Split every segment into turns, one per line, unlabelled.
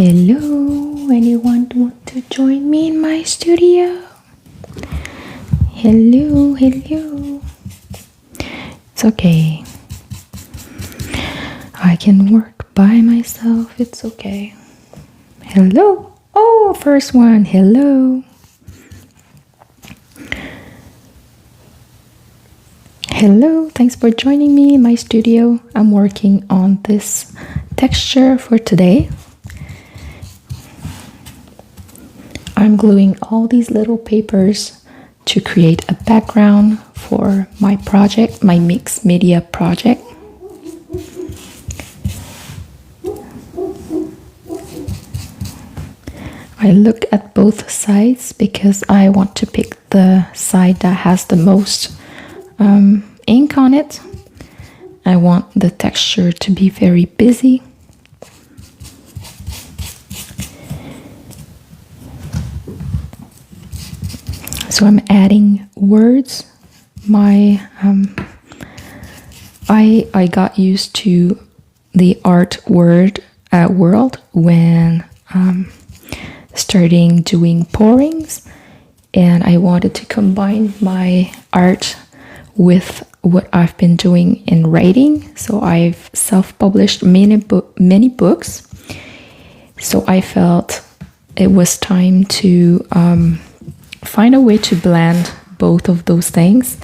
Hello, anyone want to join me in my studio? Hello. It's okay. I can work by myself, it's okay. Hello. Oh, first one, hello. Hello, thanks for joining me in my studio. I'm working on this texture for today. I'm gluing all these little papers to create a background for my project, my mixed media project. I looked at both sides because I want to pick the side that has the most ink on it. I want the texture to be very busy. So I'm adding words. I got used to the art world when starting doing pourings, and I wanted to combine my art with what I've been doing in writing. So I've self-published many books. So I felt it was time to find a way to blend both of those things.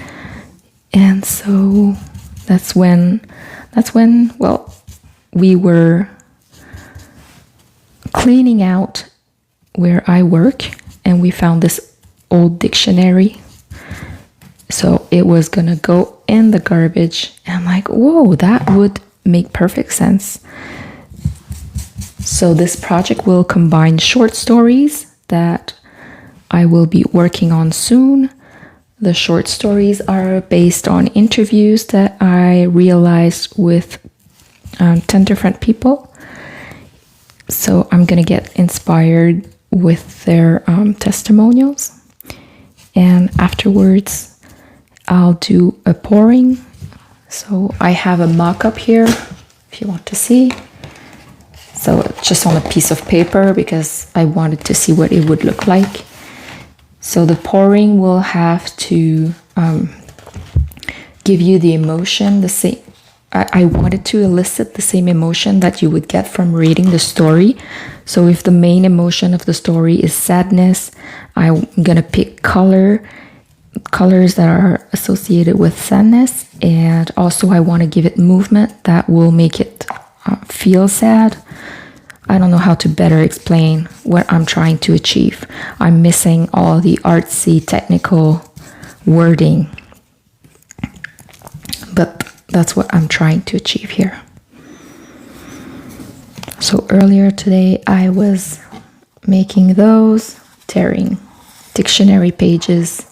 And so that's when well, we were cleaning out where I work and we found this old dictionary. So it was gonna go in the garbage, and I'm like, whoa, that would make perfect sense. So this project will combine short stories that I will be working on soon. The short stories are based on interviews that I realized with 10 different people. So I'm gonna get inspired with their testimonials, and afterwards I'll do a pouring. So I have a mock-up here if you want to see. So it's just on a piece of paper because I wanted to see what it would look like. So the pouring will have to give you the emotion, the same. I wanted to elicit the same emotion that you would get from reading the story. So if the main emotion of the story is sadness, I'm gonna pick colors that are associated with sadness, and also I want to give it movement that will make it feel sad. I don't know how to better explain what I'm trying to achieve. I'm missing all the artsy technical wording, but that's what I'm trying to achieve here. So earlier today I was making those, tearing dictionary pages,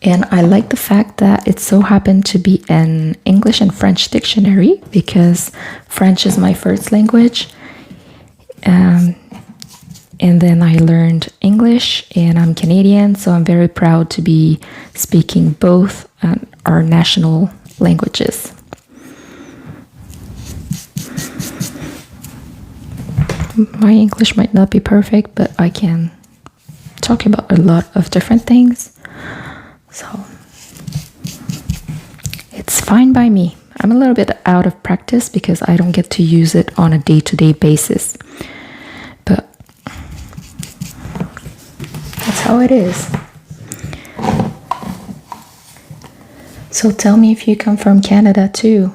and I like the fact that it so happened to be an English and French dictionary because French is my first language. And then I learned English, and I'm Canadian, so I'm very proud to be speaking both our national languages. My English might not be perfect, but I can talk about a lot of different things. So it's fine by me. I'm a little bit out of practice because I don't get to use it on a day-to-day basis. But that's how it is. So tell me if you come from Canada too.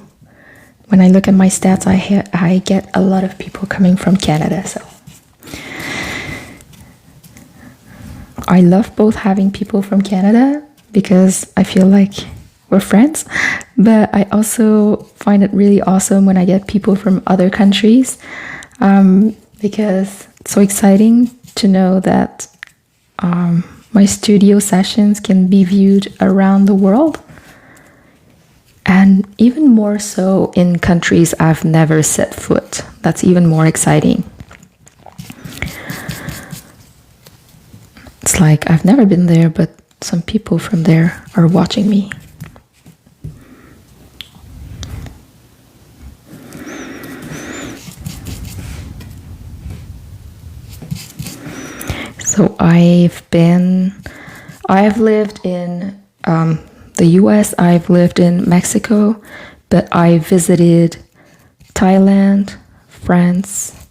When I look at my stats, I get a lot of people coming from Canada. So I love both having people from Canada because I feel like we're friends, but I also find it really awesome when I get people from other countries, because it's so exciting to know that my studio sessions can be viewed around the world, and even more so in countries I've never set foot. That's even more exciting. It's like I've never been there, but some people from there are watching me. So I've lived in the US, I've lived in Mexico, but I visited Thailand, France,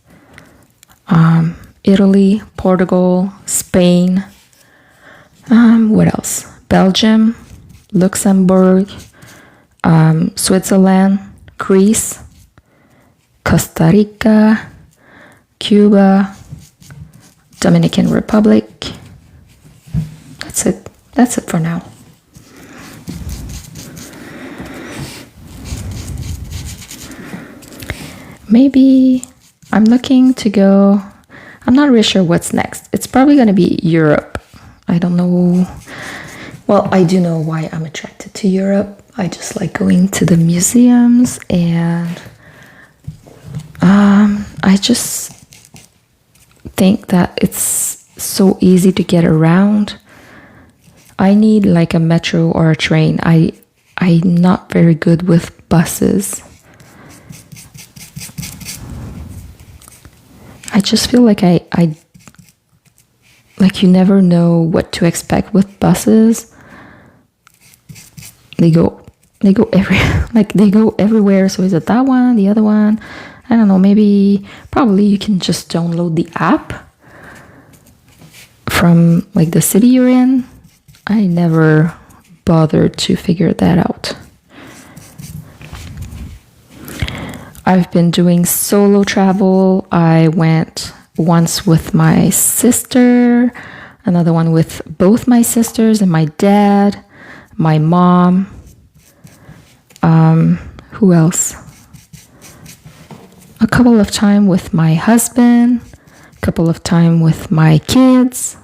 Italy, Portugal, Spain, what else? Belgium, Luxembourg, Switzerland, Greece, Costa Rica, Cuba, Dominican Republic. That's it. That's it for now. Maybe I'm looking to go. I'm not really sure what's next. It's probably going to be Europe. I don't know. Well, I do know why I'm attracted to Europe. I just like going to the museums, and I just think that it's so easy to get around. I need like a metro or a train. I'm not very good with buses. I just feel like I like you never know what to expect with buses. They go everywhere. So is it that one, the other one? I don't know. Probably you can just download the app from like the city you're in. I never bothered to figure that out. I've been doing solo travel. I went once with my sister, another one with both my sisters and my dad, my mom. Who else? A couple of times with my husband, a couple of times with my kids.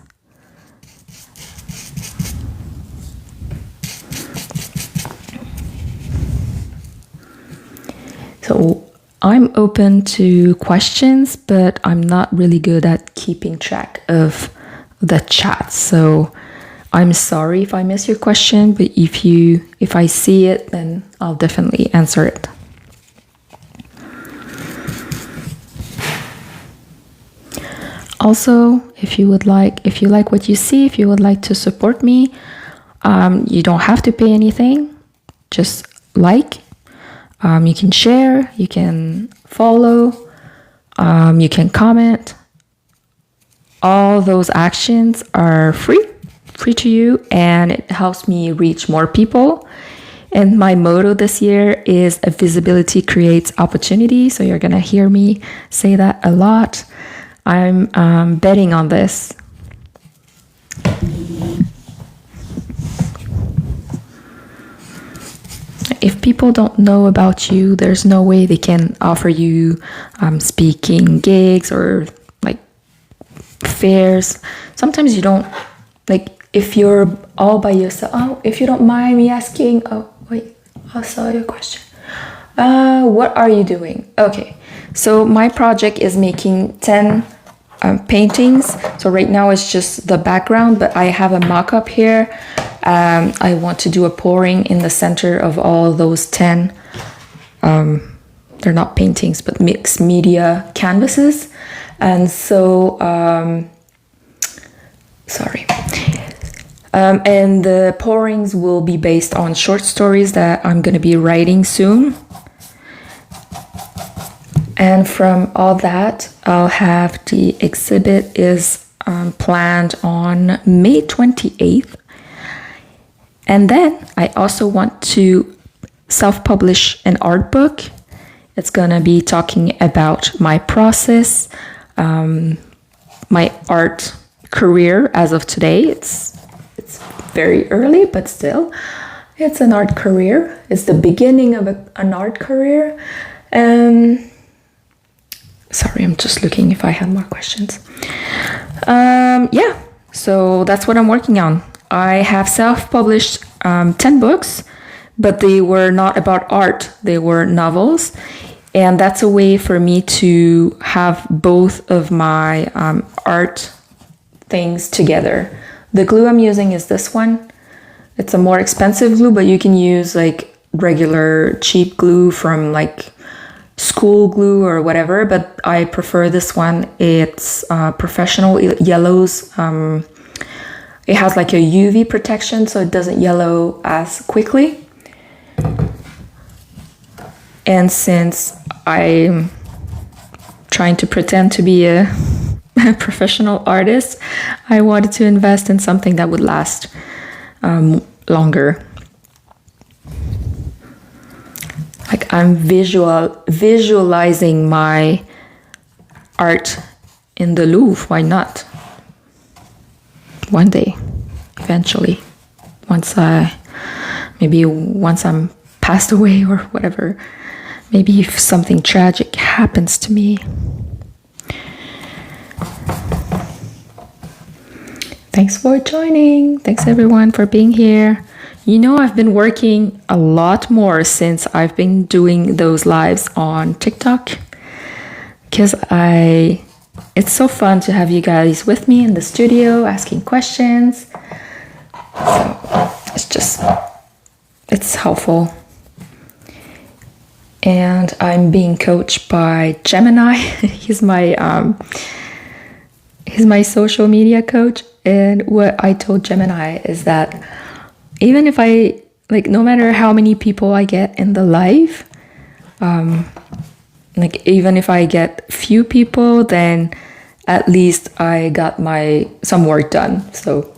So I'm open to questions, but I'm not really good at keeping track of the chat. So I'm sorry if I miss your question, but if I see it, then I'll definitely answer it. Also, if you like what you see, if you would like to support me, you don't have to pay anything. Just like. You can share, you can follow, you can comment. All those actions are free to you, and it helps me reach more people. And my motto this year is visibility creates opportunity. So you're gonna hear me say that a lot. I'm betting on this. If people don't know about you, there's no way they can offer you speaking gigs or like fairs. Sometimes you don't, like if you're all by yourself. Oh, if you don't mind me asking, I saw your question. What are you doing? Okay, so my project is making 10 paintings. So right now it's just the background, but I have a mock-up here. I want to do a pouring in the center of all those 10, they're not paintings, but mixed media canvases. And so, and the pourings will be based on short stories that I'm going to be writing soon. And from all that, I'll have the exhibit is planned on May 28th. And then I also want to self-publish an art book. It's gonna be talking about my process, my art career as of today. It's very early, but still, it's an art career. It's the beginning of an art career. Sorry, I'm just looking if I have more questions. Yeah, so that's what I'm working on. I have self-published 10 books, but they were not about art. They were novels. And that's a way for me to have both of my art things together. The glue I'm using is this one. It's a more expensive glue, but you can use like regular cheap glue from like school glue or whatever, but I prefer this one. It's Professional Yellows. It has like a UV protection, so it doesn't yellow as quickly. And since I'm trying to pretend to be a professional artist, I wanted to invest in something that would last longer. Like I'm visualizing my art in the Louvre. Why not? One day, eventually, once I'm passed away or whatever, maybe if something tragic happens to me. Thanks for joining. Thanks everyone for being here. You know, I've been working a lot more since I've been doing those lives on TikTok, because it's so fun to have you guys with me in the studio asking questions. So it's helpful. And I'm being coached by Gemini. He's my social media coach. And what I told Gemini is that even if no matter how many people I get in the live, even if I get few people, then at least I got some work done. So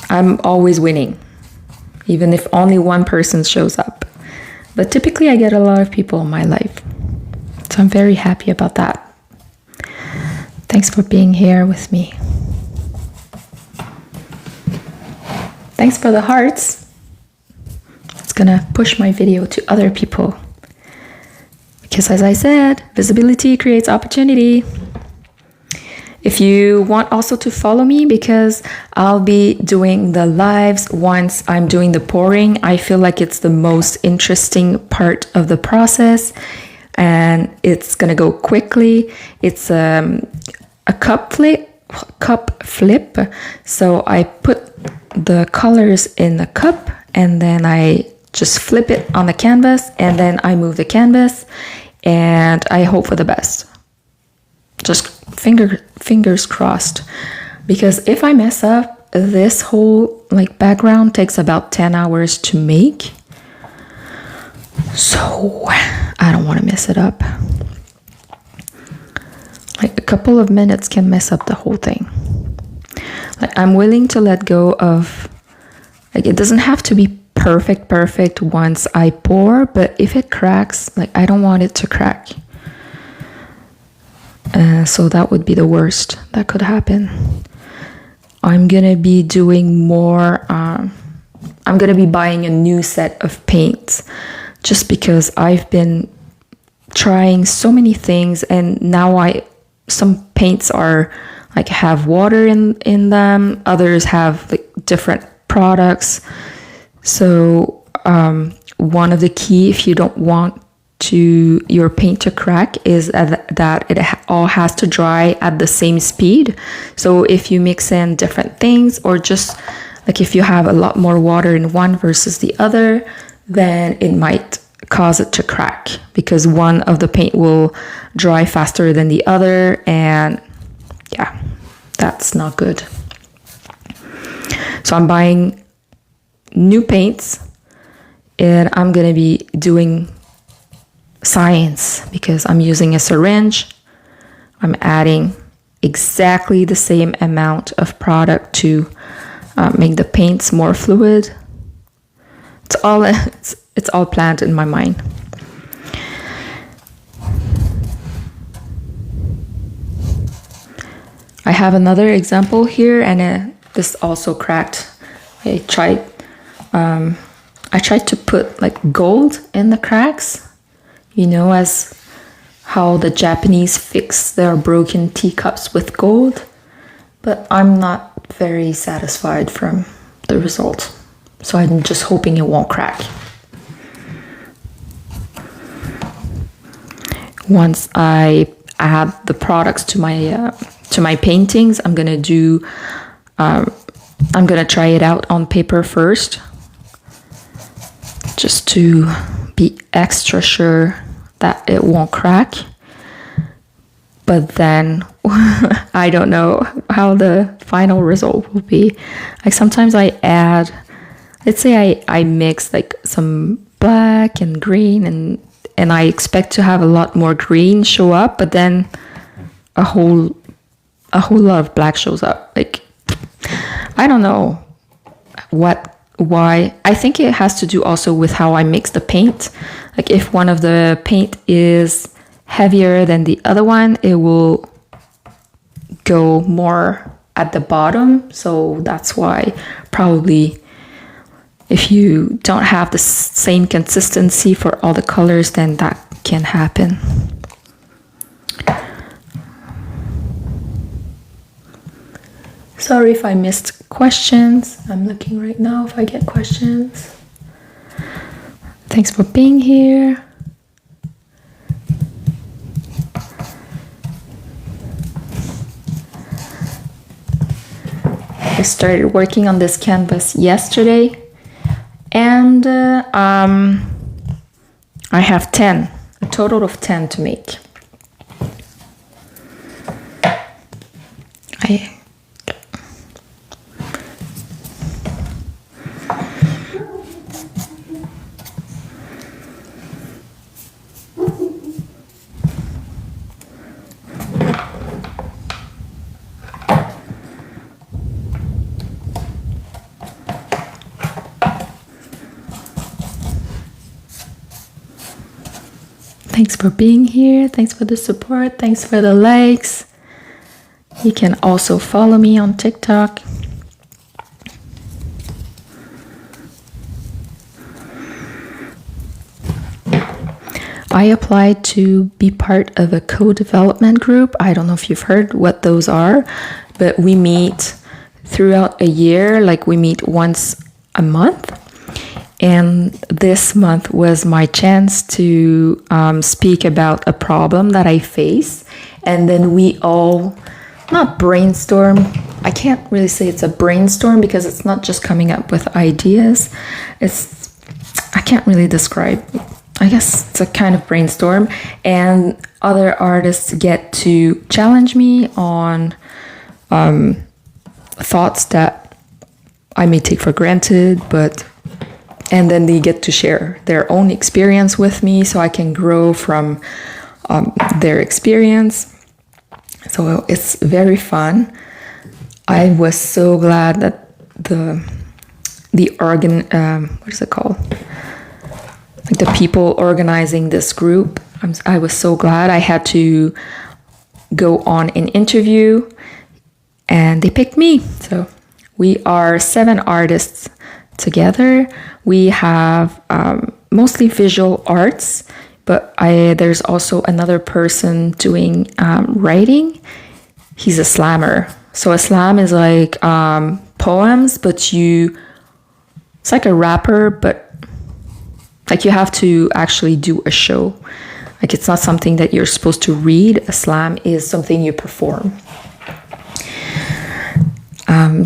I'm always winning, even if only one person shows up. But typically I get a lot of people in my life. So I'm very happy about that. Thanks for being here with me. Thanks for the hearts. It's gonna push my video to other people. Because as I said, visibility creates opportunity. If you want also to follow me, because I'll be doing the lives once I'm doing the pouring. I feel like it's the most interesting part of the process, and it's gonna go quickly. It's a cup flip. So I put the colors in the cup and then I just flip it on the canvas, and then I move the canvas and I hope for the best. Just fingers crossed, because if I mess up, this whole background takes about 10 hours to make. So I don't want to mess it up. A couple of minutes can mess up the whole thing. I'm willing to let go of, it doesn't have to be perfect once I pour, but if it cracks, I don't want it to crack. So that would be the worst that could happen. I'm gonna be doing more, I'm gonna be buying a new set of paints, just because I've been trying so many things, and now some paints are have water in them, others have different products. So one of the key, if you don't want your paint to crack, is that it all has to dry at the same speed. So if you mix in different things, or just if you have a lot more water in one versus the other, then it might cause it to crack, because one of the paint will dry faster than the other, and yeah, that's not good. So I'm buying new paints, and I'm gonna be doing science, because I'm using a syringe. I'm adding exactly the same amount of product to make the paints more fluid. It's all planned in my mind. I have another example here, and this also cracked. I tried to put gold in the cracks, as how the Japanese fix their broken teacups with gold, but I'm not very satisfied from the result. So I'm just hoping it won't crack. Once I add the products to my paintings, I'm gonna try it out on paper first, just to be extra sure that it won't crack. But then I don't know how the final result will be. Like sometimes I add, let's say I mix like some black and green, and I expect to have a lot more green show up, but then a whole lot of black shows up. Like, I don't know why. I think it has to do also with how I mix the paint. Like if one of the paint is heavier than the other one, it will go more at the bottom. So that's why probably if you don't have the same consistency for all the colors, then that can happen. Sorry if I missed questions. I'm looking right now if I get questions. Thanks for being here. I started working on this canvas yesterday, and I have 10, a total of 10 to make. Thanks for being here. Thanks for the support. Thanks for the likes. You can also follow me on TikTok. I applied to be part of a co-development group. I don't know if you've heard what those are, but we meet throughout a year. Like we meet once a month. And this month was my chance to speak about a problem that I face. And then we all, not brainstorm. I can't really say it's a brainstorm because it's not just coming up with ideas. I can't really describe. I guess it's a kind of brainstorm. And other artists get to challenge me on thoughts that I may take for granted, and then they get to share their own experience with me so I can grow from their experience. So it's very fun. I was so glad that what is it called? Like the people organizing this group. I was so glad. I had to go on an interview and they picked me. So we are 7 artists together. We have mostly visual arts, but there's also another person doing writing. He's a slammer. So a slam is like poems, but it's like a rapper, but like you have to actually do a show. Like it's not something that you're supposed to read. A slam is something you perform.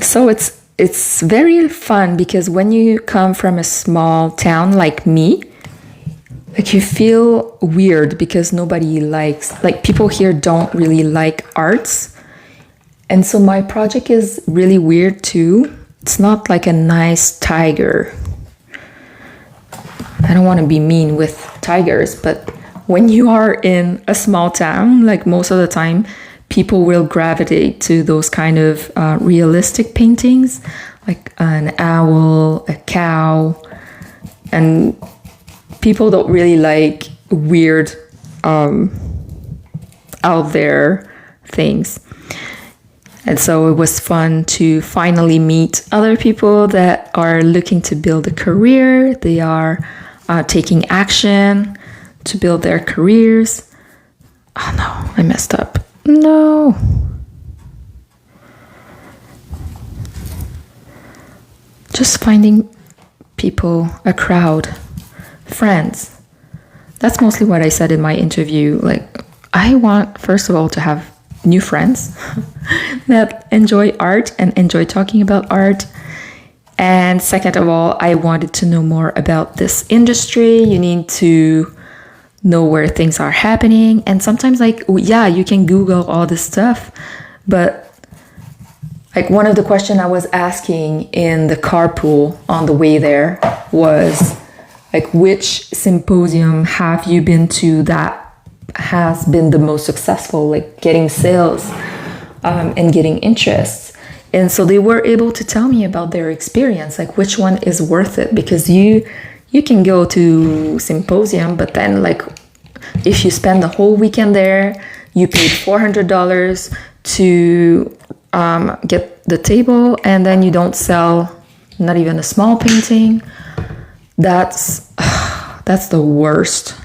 So it's very fun because when you come from a small town like me, like you feel weird because nobody likes, like people here don't really like arts. And so my project is really weird too. It's not like a nice tiger. I don't want to be mean with tigers, but when you are in a small town, like most of the time, people will gravitate to those kind of realistic paintings, like an owl, a cow, and people don't really like weird out there things. And so it was fun to finally meet other people that are looking to build a career. They are taking action to build their careers. Oh no, I messed up. No. Just finding people, a crowd, friends. That's mostly what I said in my interview. Like, I want, first of all, to have new friends that enjoy art and enjoy talking about art. And second of all, I wanted to know more about this industry. You need to know where things are happening. And sometimes, like, yeah, you can Google all this stuff, but like one of the questions I was asking in the carpool on the way there was like, which symposium have you been to that has been the most successful, like getting sales and getting interest? And so they were able to tell me about their experience, like which one is worth it, because you can go to symposium, but then like if you spend the whole weekend there, you paid $400 to get the table, and then you don't sell not even a small painting. That's the worst.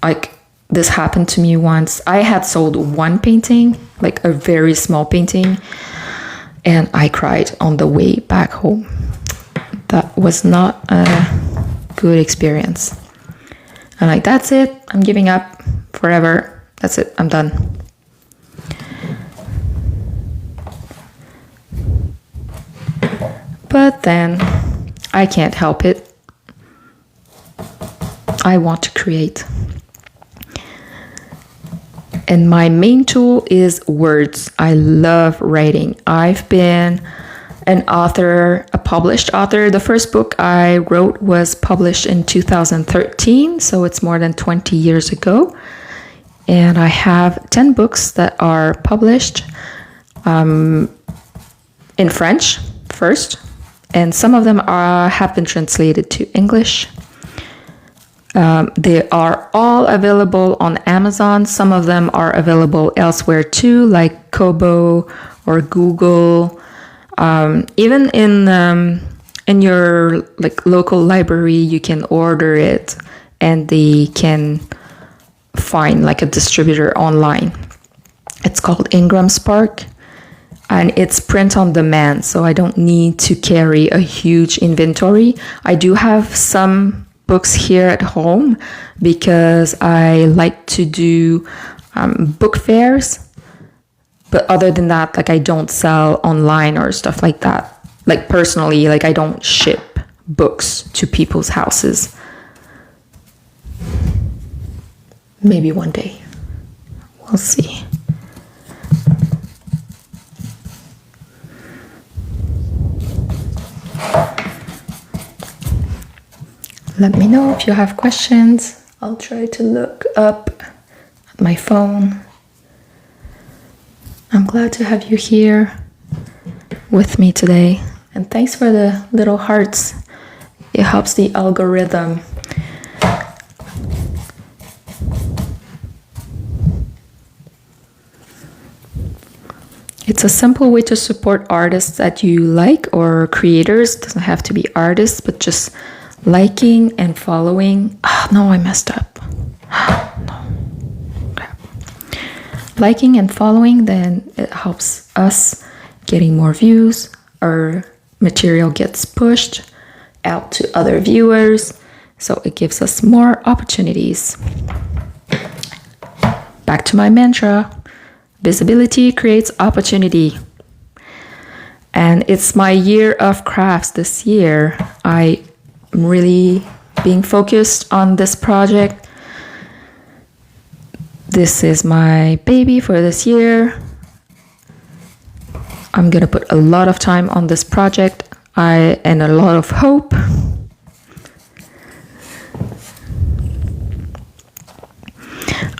Like this happened to me once. I had sold one painting, like a very small painting, and I cried on the way back home. That was not a good experience. I'm like, that's it. I'm giving up forever. That's it. I'm done. But then I can't help it. I want to create. And my main tool is words. I love writing. I've been an author, a published author. The first book I wrote was published in 2013, so it's more than 20 years ago. And I have 10 books that are published in French first, and some of them have been translated to English. They are all available on Amazon. Some of them are available elsewhere too, like Kobo or Google. Even in your like local library, you can order it, and they can find like a distributor online. It's called Ingram Spark, and it's print on demand, so I don't need to carry a huge inventory. I do have some books here at home because I like to do book fairs. But other than that, like I don't sell online or stuff like that. Like personally, like I don't ship books to people's houses. Maybe one day. We'll see. Let me know if you have questions. I'll try to look up at my phone. I'm glad to have you here with me today. And thanks for the little hearts. It helps the algorithm. It's a simple way to support artists that you like, or creators. It doesn't have to be artists, but just liking and following. Oh, no, I messed up. No. Okay. Liking and following, then it helps us getting more views. Our material gets pushed out to other viewers, so it gives us more opportunities. Back to my mantra. Visibility creates opportunity. And it's my year of crafts this year. I'm really being focused on this project. This is my baby for this year. I'm gonna put a lot of time on this project and a lot of hope.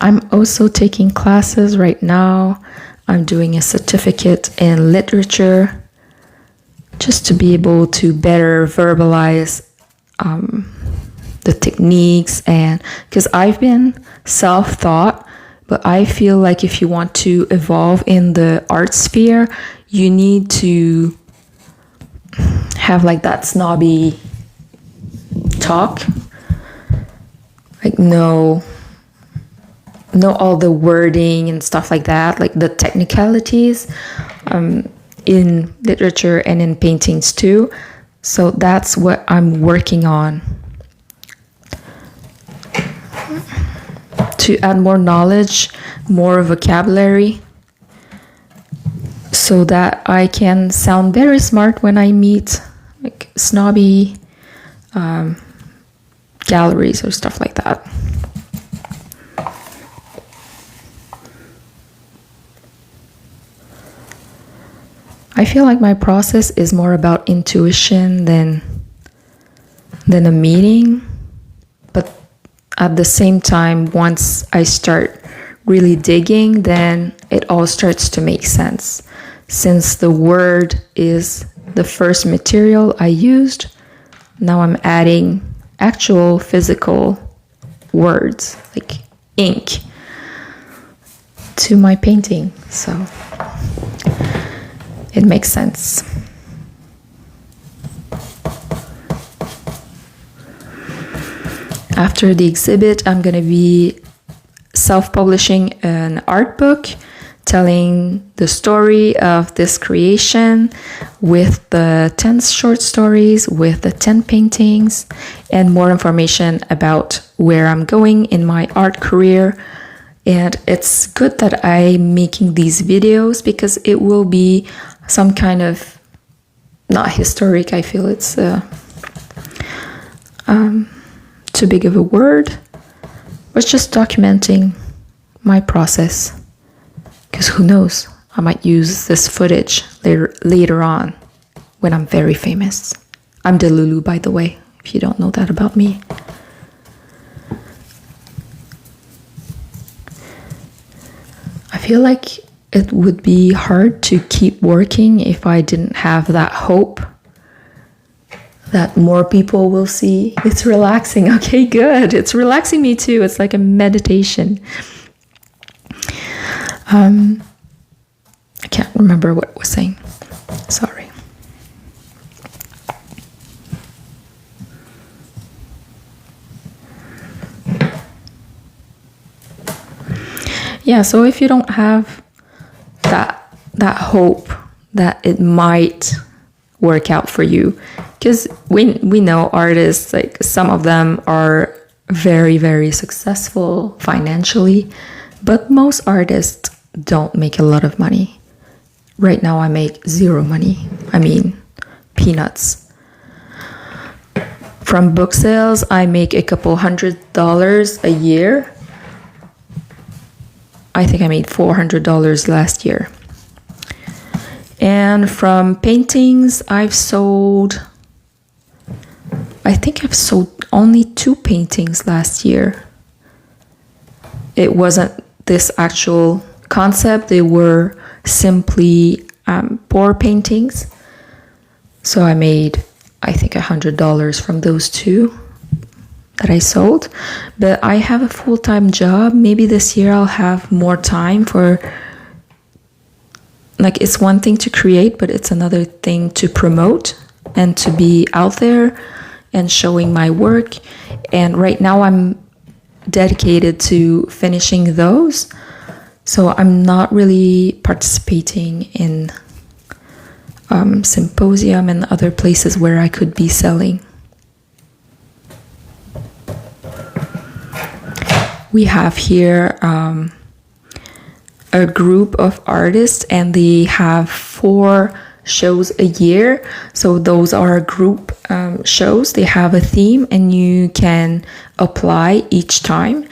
I'm also taking classes right now. I'm doing a certificate in literature just to be able to better verbalize the techniques, and because I've been self-taught, but I feel like if you want to evolve in the art sphere, you need to have like that snobby talk, like know all the wording and stuff like that, like the technicalities in literature and in paintings too. So that's what I'm working on, to add more knowledge, more vocabulary, so that I can sound very smart when I meet snobby galleries or stuff like that. I feel like my process is more about intuition than a meeting, but at the same time, once I start really digging, then it all starts to make sense. Since the word is the first material I used, now I'm adding actual physical words like ink to my painting, so it makes sense. After the exhibit, I'm going to be self-publishing an art book telling the story of this creation with the 10 short stories, with the 10 paintings, and more information about where I'm going in my art career. And it's good that I'm making these videos because it will be some kind of, not historic, I feel it's too big of a word, but just documenting my process. Because who knows, I might use this footage later on when I'm very famous. I'm Delulu, by the way, if you don't know that about me. I feel like it would be hard to keep working if I didn't have that hope that more people will see. It's relaxing. Okay, good. It's relaxing me too. It's like a meditation. I can't remember what I was saying. Sorry. Yeah, so if you don't have that hope that it might work out for you, because we know artists, like some of them are very, very successful financially, but most artists don't make a lot of money. Right now I make zero money. I mean, peanuts. From book sales, I make a couple $100 a year. I think I made $400 last year. And from paintings, I think I've sold only 2 paintings last year. It wasn't this actual concept. They were simply pour paintings. So I made, I think, $100 from those 2 that I sold. But I have a full-time job. Maybe this year I'll have more time for, like, it's one thing to create, but it's another thing to promote and to be out there and showing my work. And right now I'm dedicated to finishing those. So I'm not really participating in symposium and other places where I could be selling. We have here a group of artists, and they have 4 shows a year. So those are group shows. They have a theme, and you can apply each time.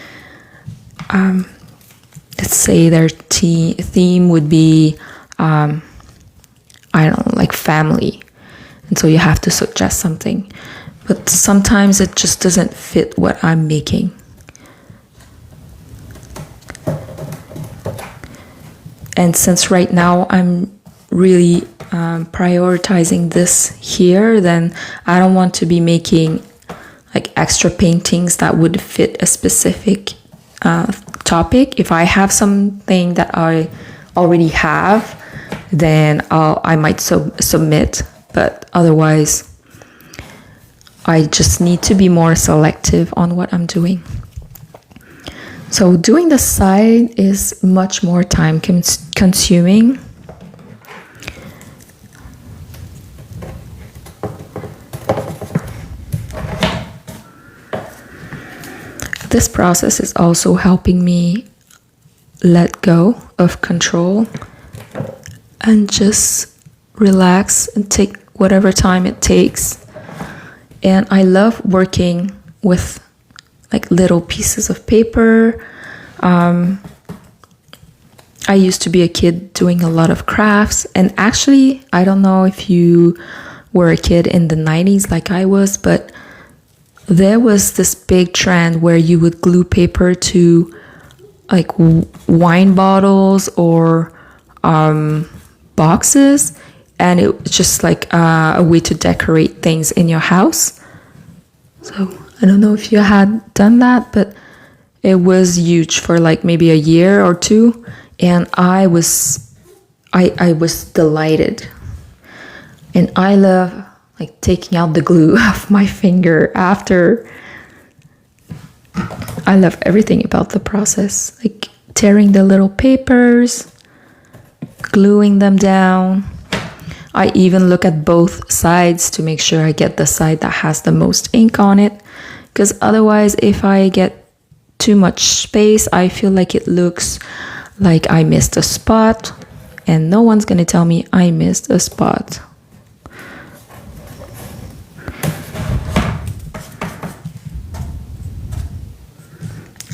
Let's say their theme would be, I don't know, like family. And so you have to suggest something. But sometimes it just doesn't fit what I'm making. And since right now I'm really prioritizing this here, then I don't want to be making like extra paintings that would fit a specific topic. If I have something that I already have, then I might submit, but otherwise I just need to be more selective on what I'm doing. So doing the side is much more time consuming. This process is also helping me let go of control and just relax and take whatever time it takes And I love working with like little pieces of paper. I used to be a kid doing a lot of crafts, and actually, I don't know if you were a kid in the 90s like I was, but there was this big trend where you would glue paper to like wine bottles or boxes, and it was just like a way to decorate things in your house. So I don't know if you had done that, but it was huge for like maybe a year or two, and I was delighted. And I love like taking out the glue off my finger after. I love everything about the process, like tearing the little papers, gluing them down. I even look at both sides to make sure I get the side that has the most ink on it, because otherwise if I get too much space, I feel like it looks like I missed a spot, and no one's gonna tell me I missed a spot.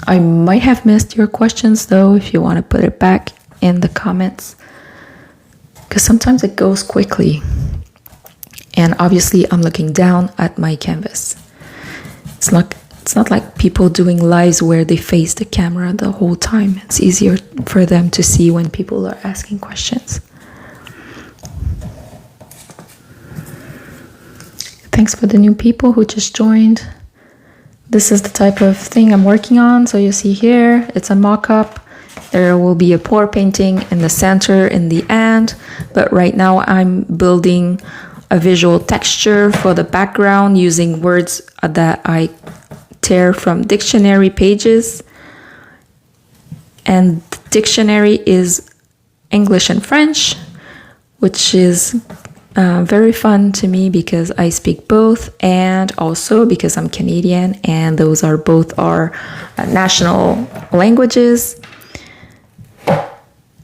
I might have missed your questions though, if you want to put it back in the comments, because sometimes it goes quickly. And obviously I'm looking down at my canvas. It's not like people doing lives where they face the camera the whole time. It's easier for them to see when people are asking questions. Thanks for the new people who just joined. This is the type of thing I'm working on. So you see here, it's a mock-up. There will be a pour painting in the center in the end. But right now I'm building a visual texture for the background using words that I tear from dictionary pages. And the dictionary is English and French, which is very fun to me because I speak both, and also because I'm Canadian and those are both our national languages.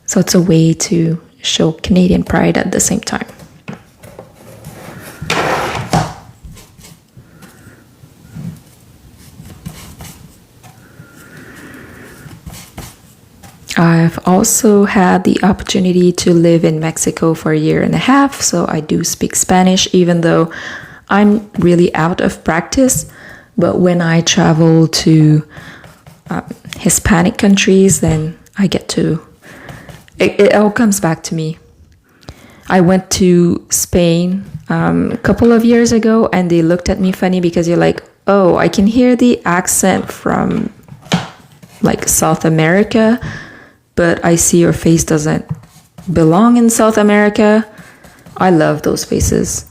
So it's a way to show Canadian pride at the same time. I've also had the opportunity to live in Mexico for a year and a half, so I do speak Spanish, even though I'm really out of practice. But when I travel to Hispanic countries, then I get to, it all comes back to me. I went to Spain a couple of years ago, and they looked at me funny because you're like, oh, I can hear the accent from like South America, but I see your face doesn't belong in South America. I love those faces.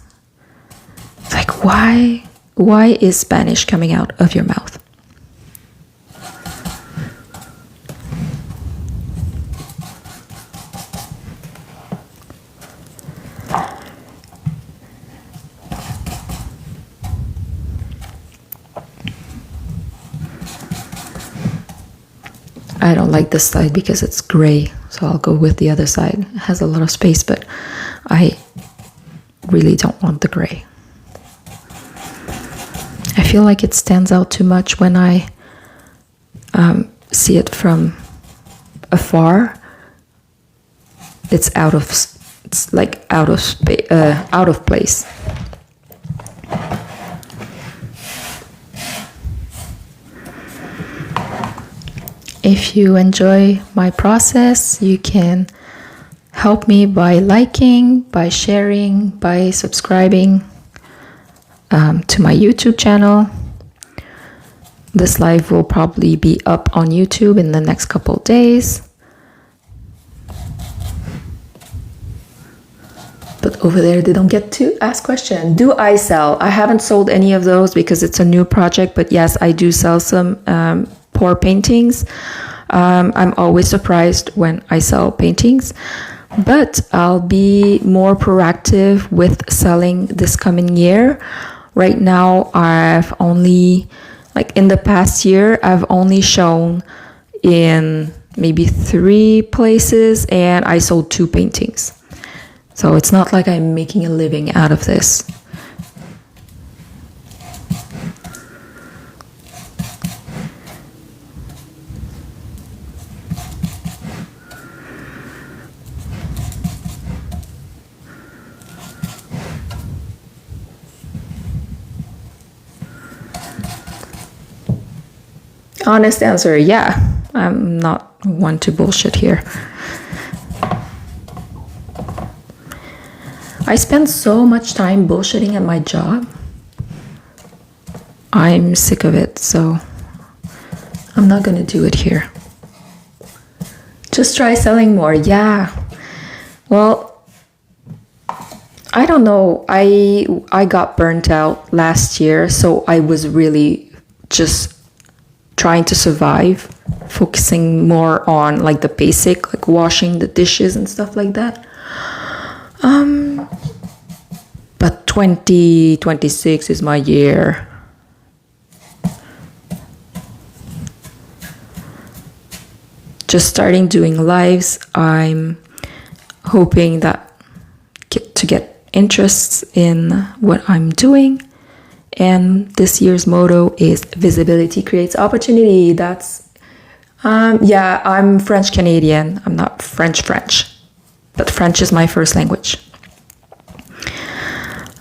It's like, why is Spanish coming out of your mouth? I don't like this side because it's gray, so I'll go with the other side. It has a lot of space, but I really don't want the gray. I feel like it stands out too much when I see it from afar. It's out of place. If you enjoy my process, you can help me by liking, by sharing, by subscribing to my YouTube channel. This live will probably be up on YouTube in the next couple of days. But over there, they don't get to ask questions. Do I sell? I haven't sold any of those because it's a new project, but yes, I do sell some pour paintings. I'm always surprised when I sell paintings, but I'll be more proactive with selling this coming year. Right now, I've only, like in the past year, I've only shown in maybe 3 places and I sold 2 paintings. So it's not like I'm making a living out of this. Honest answer, yeah. I'm not one to bullshit here. I spend so much time bullshitting at my job. I'm sick of it, so I'm not gonna do it here. Just try selling more. Yeah. Well, I don't know. I got burnt out last year, so I was really just trying to survive, focusing more on like the basic, like washing the dishes and stuff like that. But 2026 is my year. Just starting doing lives. I'm hoping that to get interest in what I'm doing. And this year's motto is visibility creates opportunity. That's, yeah, I'm French Canadian. I'm not French, but French is my first language.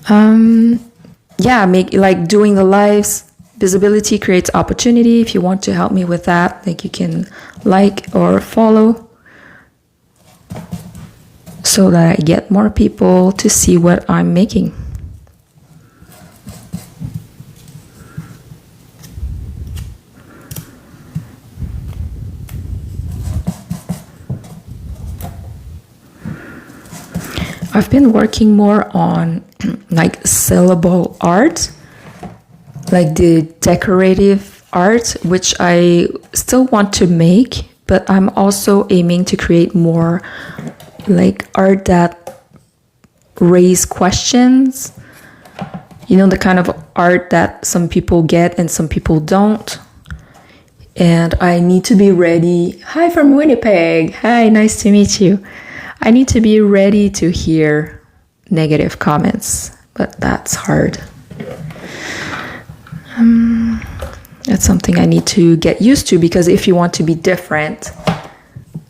Yeah, like doing the lives, visibility creates opportunity. If you want to help me with that, like you can like or follow so that I get more people to see what I'm making. I've been working more on like sellable art, like the decorative art, which I still want to make, but I'm also aiming to create more like art that raise questions. You know, the kind of art that some people get and some people don't. And I need to be ready. Hi from Winnipeg. Hi, nice to meet you. I need to be ready to hear negative comments, but that's hard. That's something I need to get used to, because if you want to be different,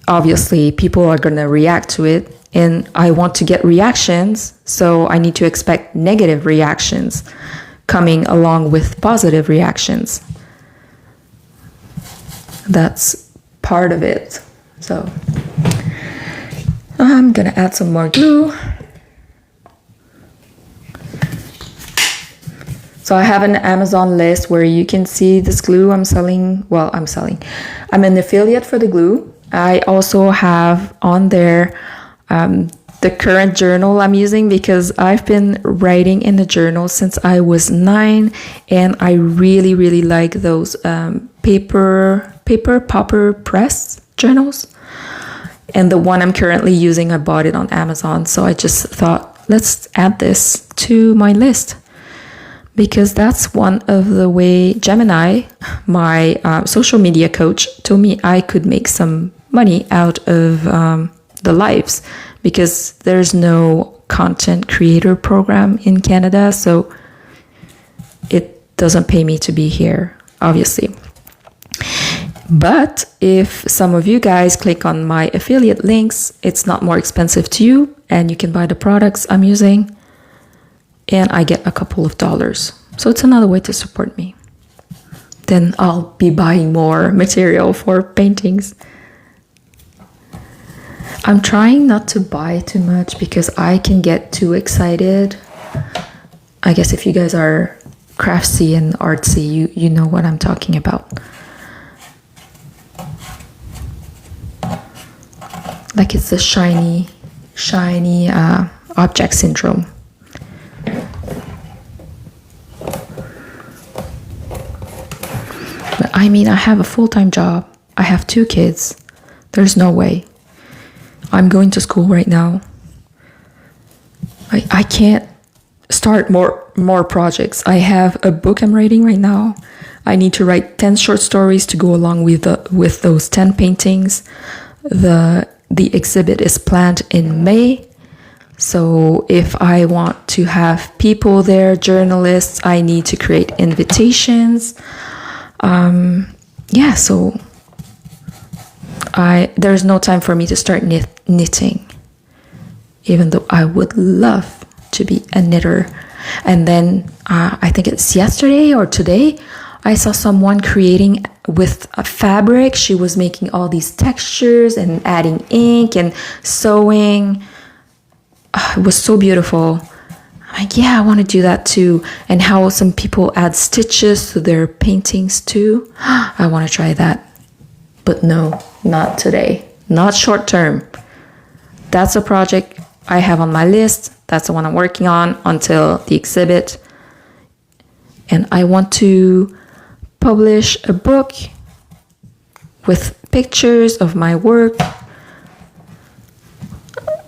obviously people are going to react to it, and I want to get reactions, so I need to expect negative reactions coming along with positive reactions. That's part of it. So I'm gonna add some more glue. So I have an Amazon list where you can see this glue I'm selling. Well, I'm an affiliate for the glue. I also have on there the current journal I'm using, because I've been writing in the journal since I was 9, and I really, really like those paper popper press journals. And the one I'm currently using, I bought it on Amazon. So I just thought, let's add this to my list, because that's one of the way Gemini, my social media coach, told me I could make some money out of the lives, because there's no content creator program in Canada. So it doesn't pay me to be here, obviously. But if some of you guys click on my affiliate links, it's not more expensive to you, and you can buy the products I'm using, and I get a couple of dollars. So it's another way to support me. Then I'll be buying more material for paintings. I'm trying not to buy too much because I can get too excited. I guess if you guys are craftsy and artsy, you know what I'm talking about. Like it's the shiny object syndrome. But I mean, I have a full-time job. I have 2 kids. There's no way. I'm going to school right now. I can't start more projects. I have a book I'm writing right now. I need to write 10 short stories to go along with those 10 paintings. The exhibit is planned in May. So if I want to have people there, journalists, I need to create invitations. Yeah, so there's no time for me to start knitting, even though I would love to be a knitter. And then I think it's yesterday or today, I saw someone creating with a fabric. She was making all these textures and adding ink and sewing. It was so beautiful. I'm like, yeah, I want to do that too. And how some people add stitches to their paintings too. I want to try that. But no, not today. Not short term. That's a project I have on my list. That's the one I'm working on until the exhibit. And I want to publish a book with pictures of my work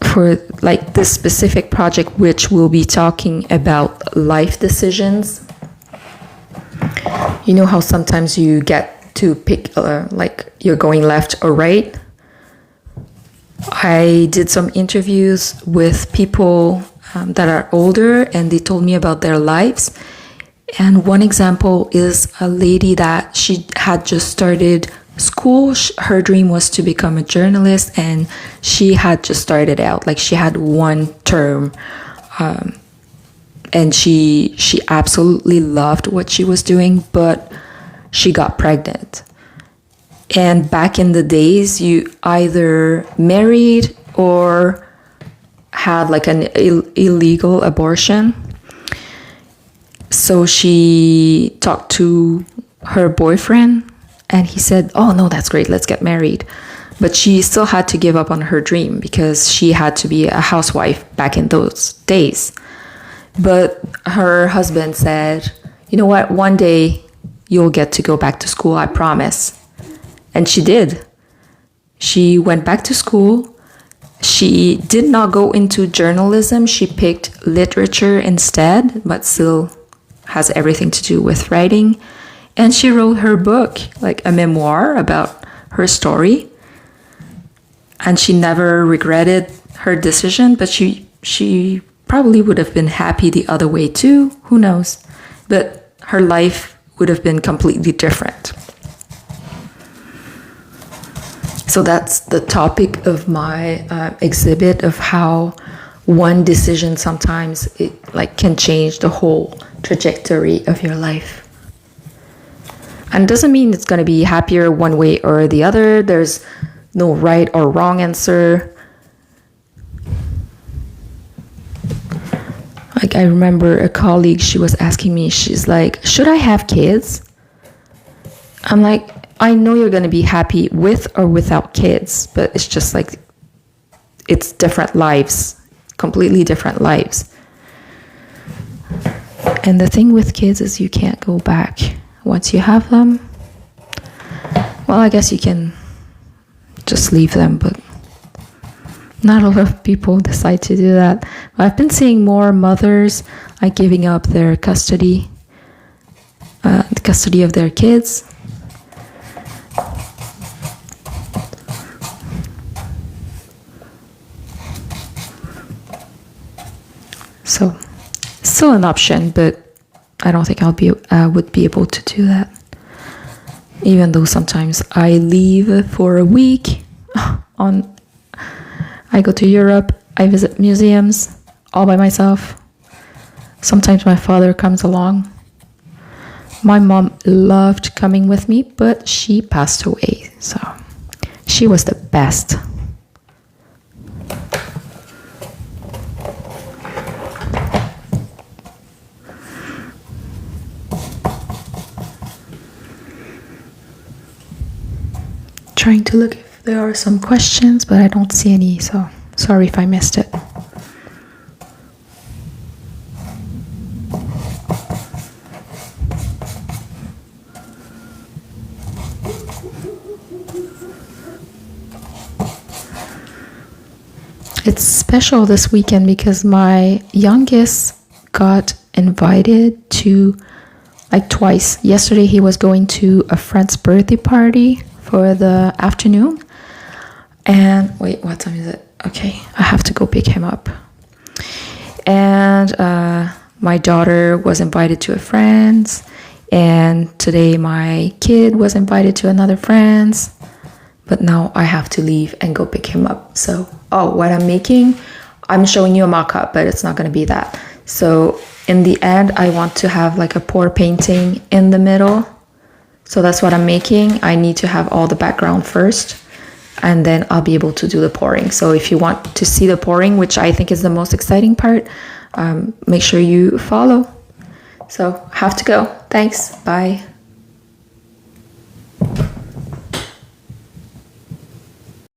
for like this specific project, which will be talking about life decisions. You know how sometimes you get to pick like you're going left or right? I did some interviews with people that are older, and they told me about their lives. And one example is a lady that she had just started school. Her dream was to become a journalist, and she had just started out. Like, she had one term, and she absolutely loved what she was doing, but she got pregnant. And back in the days, you either married or had like an illegal abortion. So she talked to her boyfriend, and he said, oh no, that's great, let's get married. But she still had to give up on her dream because she had to be a housewife back in those days. But her husband said, you know what, one day you'll get to go back to school, I promise. And she did. She went back to school. She did not go into journalism. She picked literature instead, but still has everything to do with writing. And she wrote her book, like a memoir about her story. And she never regretted her decision, but she probably would have been happy the other way too. Who knows? But her life would have been completely different. So that's the topic of my exhibit, of how one decision sometimes it like can change the whole trajectory of your life. And it doesn't mean it's going to be happier one way or the other. There's no right or wrong answer. Like, I remember a colleague, she was asking me, she's like, should I have kids? I'm like, I know you're going to be happy with or without kids, but it's just like, it's different lives, completely different lives. And the thing with kids is you can't go back. Once you have them, well, I guess you can just leave them, but not a lot of people decide to do that. I've been seeing more mothers like giving up their custody, the custody of their kids. So, still an option, but I don't think I would be able to do that. Even though sometimes I leave for a week. I go to Europe, I visit museums all by myself. Sometimes my father comes along. My mom loved coming with me, but she passed away, so she was the best. Trying to look if there are some questions, but I don't see any, so sorry if I missed it. It's special this weekend because my youngest got invited to like twice. Yesterday he was going to a friend's birthday party for the afternoon. And wait, what time is it? Okay, I have to go pick him up. And my daughter was invited to a friend's. And today my kid was invited to another friend's. But now I have to leave and go pick him up. So, what I'm making, I'm showing you a mock-up, but it's not going to be that. So in the end, I want to have like a pour painting in the middle So that's what I'm making. I need to have all the background first, and then I'll be able to do the pouring. So if you want to see the pouring, which I think is the most exciting part, make sure you follow. So have to go. Thanks. Bye.